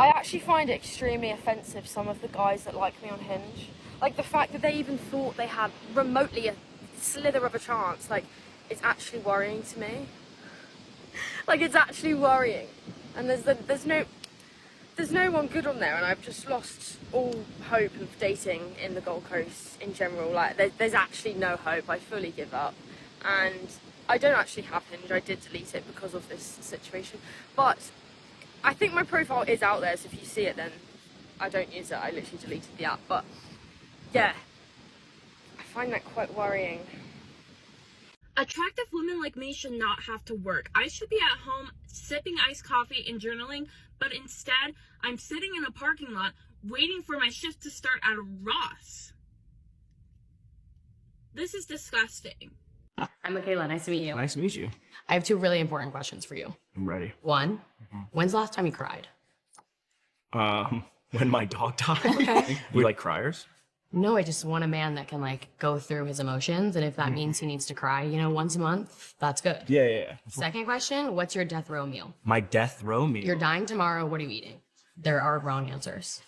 I actually find it extremely offensive, some of the guys that like me on Hinge. Like, the fact that they even thought they had remotely a slither of a chance, like, it's actually worrying to me. Like, it's actually worrying. And there's no one good on there, and I've just lost all hope of dating in the Gold Coast in general. Like, there's actually no hope. I fully give up. And I don't actually have Hinge. I did delete it because of this situation. But I think my profile is out there, so if you see it, then I don't use it. I literally deleted the app. But yeah, I find that quite worrying. Attractive women like me should not have to work. I should be at home sipping iced coffee and journaling, but instead, I'm sitting in a parking lot waiting for my shift to start at Ross. This is disgusting. I'm Michaela. Nice to meet you. Nice to meet you. I have two really important questions for you. I'm ready. One, when's the last time you cried? When my dog died. Okay. You like criers? No, I just want a man that can like go through his emotions, and if that means he needs to cry, once a month, that's good. Yeah. Second question, what's your death row meal? My death row meal. You're dying tomorrow, what are you eating? There are wrong answers.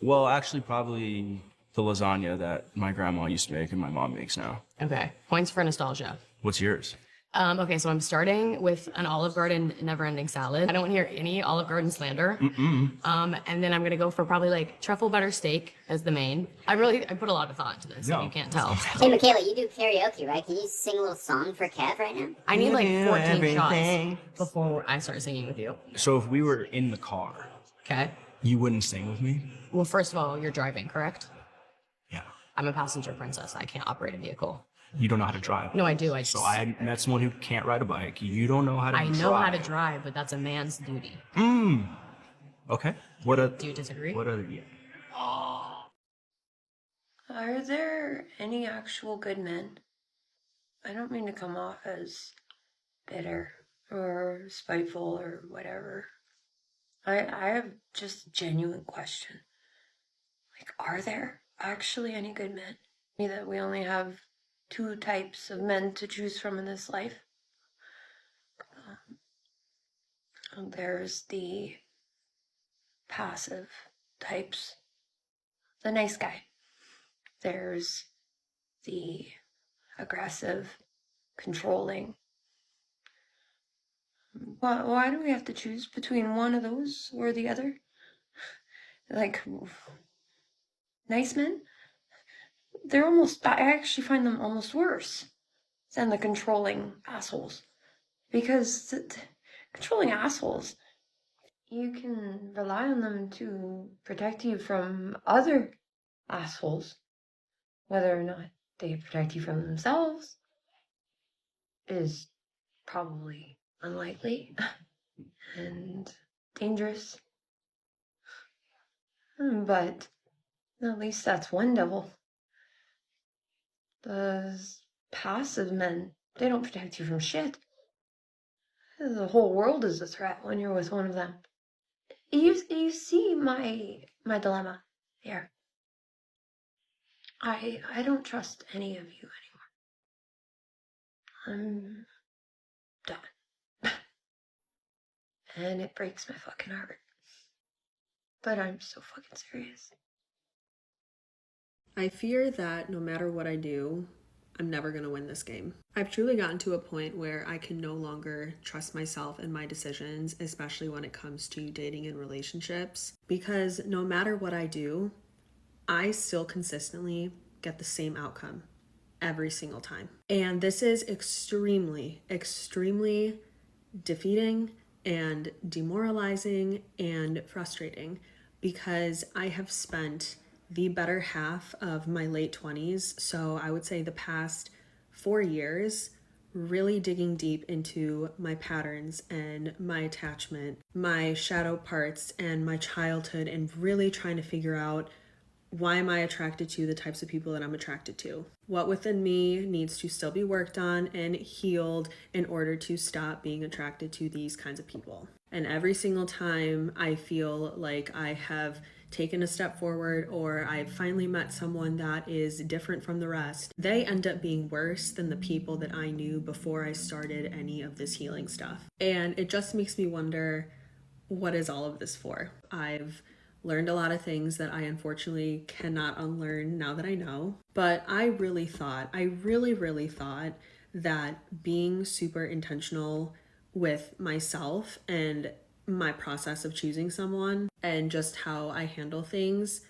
Well, actually, probably the lasagna that my grandma used to make and my mom makes now. Okay, points for nostalgia. What's yours? Okay, so I'm starting with an Olive Garden never-ending salad. I don't want to hear any Olive Garden slander. And then I'm gonna go for probably like truffle butter steak as the main. I put a lot of thought into this. No. If you can't tell. Hey, Michaela, you do karaoke, right? Can you sing a little song for Kev right now? I need like 14 shots before I start singing with you. So if we were in the car, Okay. you wouldn't sing with me? Well, first of all, you're driving, correct? Yeah. I'm a passenger princess. I can't operate a vehicle. You don't know how to drive. No, I do. So I met someone who can't ride a bike. You don't know how to I drive. know how to drive, but that's a man's duty. Okay. Do you disagree? What other? Yeah. Are there any actual good men? I don't mean to come off as bitter or spiteful or whatever. I have just a genuine question. Like, are there actually any good men? Me that we only have two types of men to choose from in this life. There's the passive types, the nice guy. There's the aggressive, controlling. Why do we have to choose between one of those or the other? Like, nice men? I actually find them almost worse than the controlling assholes. Because controlling assholes, you can rely on them to protect you from other assholes. Whether or not they protect you from themselves is probably unlikely and dangerous. But at least that's one devil. Those passive men, they don't protect you from shit. The whole world is a threat when you're with one of them. You see my dilemma here. I don't trust any of you anymore. I'm done. And it breaks my fucking heart. But I'm so fucking serious. I fear that no matter what I do, I'm never going to win this game. I've truly gotten to a point where I can no longer trust myself and my decisions, especially when it comes to dating and relationships, because no matter what I do, I still consistently get the same outcome every single time. And this is extremely, extremely defeating and demoralizing and frustrating, because I have spent the better half of my late 20s, so I would say the past 4 years, really digging deep into my patterns and my attachment, my shadow parts and my childhood, and really trying to figure out, why am I attracted to the types of people that I'm attracted to? What within me needs to still be worked on and healed in order to stop being attracted to these kinds of people? And every single time I feel like I have taken a step forward, or I've finally met someone that is different from the rest, they end up being worse than the people that I knew before I started any of this healing stuff. And it just makes me wonder, what is all of this for? I've learned a lot of things that I unfortunately cannot unlearn now that I know. But I really thought that being super intentional with myself and my process of choosing someone and just how I handle things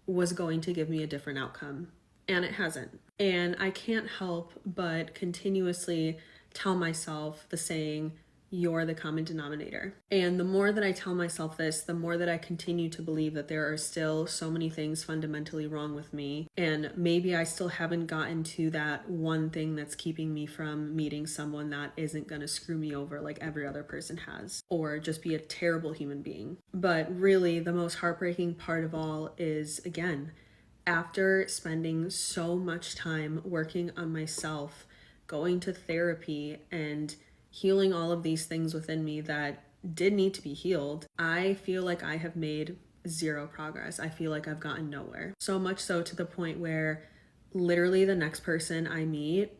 was going to give me a different outcome. And it hasn't. And I can't help but continuously tell myself the saying, you're the common denominator. And the more that I tell myself this, the more that I continue to believe that there are still so many things fundamentally wrong with me. And maybe I still haven't gotten to that one thing that's keeping me from meeting someone that isn't going to screw me over like every other person has, or just be a terrible human being. But really, the most heartbreaking part of all is, again, after spending so much time working on myself, going to therapy and healing all of these things within me that did need to be healed, I feel like I have made zero progress. I feel like I've gotten nowhere. So much so to the point where literally the next person I meet,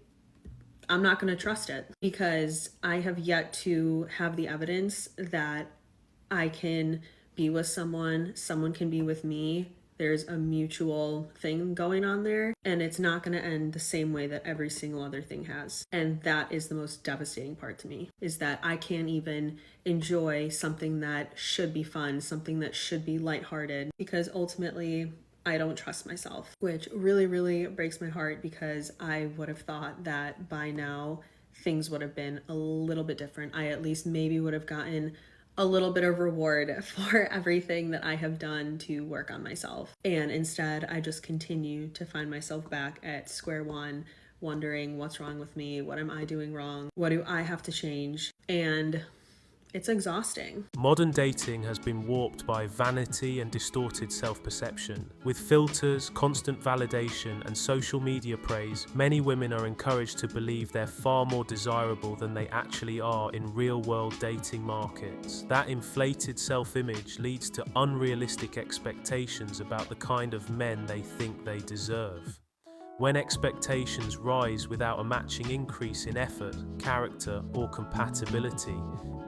I'm not going to trust it because I have yet to have the evidence that I can be with someone can be with me. There's a mutual thing going on there, and it's not going to end the same way that every single other thing has. And that is the most devastating part to me, is that I can't even enjoy something that should be fun, something that should be lighthearted, because ultimately I don't trust myself, which really, really breaks my heart because I would have thought that by now things would have been a little bit different. I at least maybe would have gotten a little bit of reward for everything that I have done to work on myself. And instead, I just continue to find myself back at square one, wondering what's wrong with me, what am I doing wrong, what do I have to change? And it's exhausting. Modern dating has been warped by vanity and distorted self-perception. With filters, constant validation, and social media praise, many women are encouraged to believe they're far more desirable than they actually are in real-world dating markets. That inflated self-image leads to unrealistic expectations about the kind of men they think they deserve. When expectations rise without a matching increase in effort, character, or compatibility,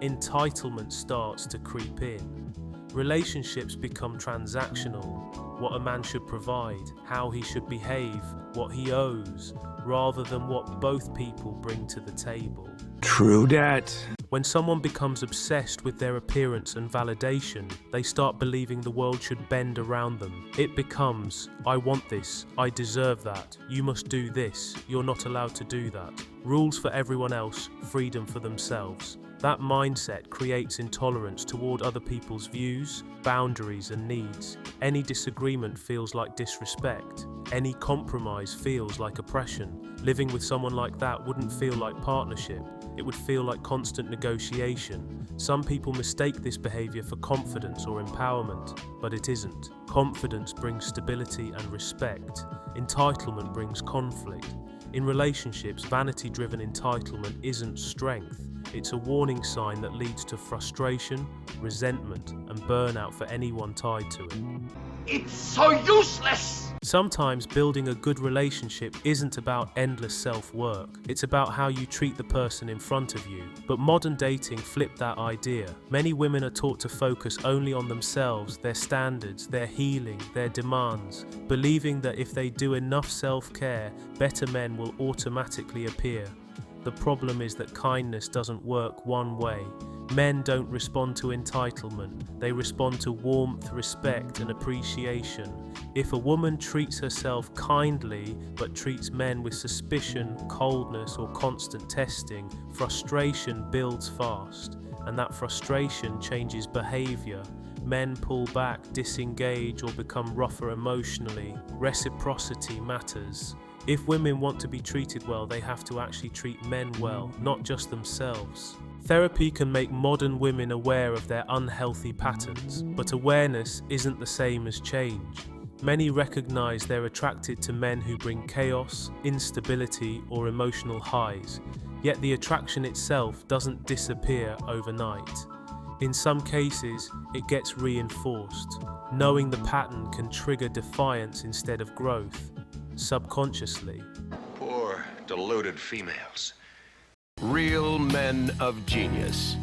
entitlement starts to creep in. Relationships become transactional. What a man should provide, how he should behave, what he owes, rather than what both people bring to the table. True dat. When someone becomes obsessed with their appearance and validation, they start believing the world should bend around them. It becomes, I want this, I deserve that, you must do this, you're not allowed to do that. Rules for everyone else, freedom for themselves. That mindset creates intolerance toward other people's views, boundaries, and needs. Any disagreement feels like disrespect. Any compromise feels like oppression. Living with someone like that wouldn't feel like partnership. It would feel like constant negotiation. Some people mistake this behavior for confidence or empowerment, but it isn't. Confidence brings stability and respect. Entitlement brings conflict. In relationships, vanity-driven entitlement isn't strength. It's a warning sign that leads to frustration, resentment, and burnout for anyone tied to it. It's so useless! Sometimes building a good relationship isn't about endless self-work. It's about how you treat the person in front of you. But modern dating flipped that idea. Many women are taught to focus only on themselves, their standards, their healing, their demands, believing that if they do enough self-care, better men will automatically appear. The problem is that kindness doesn't work one way. Men don't respond to entitlement, they respond to warmth, respect, and appreciation. If a woman treats herself kindly but treats men with suspicion, coldness, or constant testing, frustration builds fast, and that frustration changes behavior. Men pull back, disengage, or become rougher emotionally. Reciprocity matters. If women want to be treated well, they have to actually treat men well, not just themselves. Therapy can make modern women aware of their unhealthy patterns, but awareness isn't the same as change. Many recognize they're attracted to men who bring chaos, instability, or emotional highs, yet the attraction itself doesn't disappear overnight. In some cases, it gets reinforced. Knowing the pattern can trigger defiance instead of growth, subconsciously. Poor, deluded females. Real men of genius.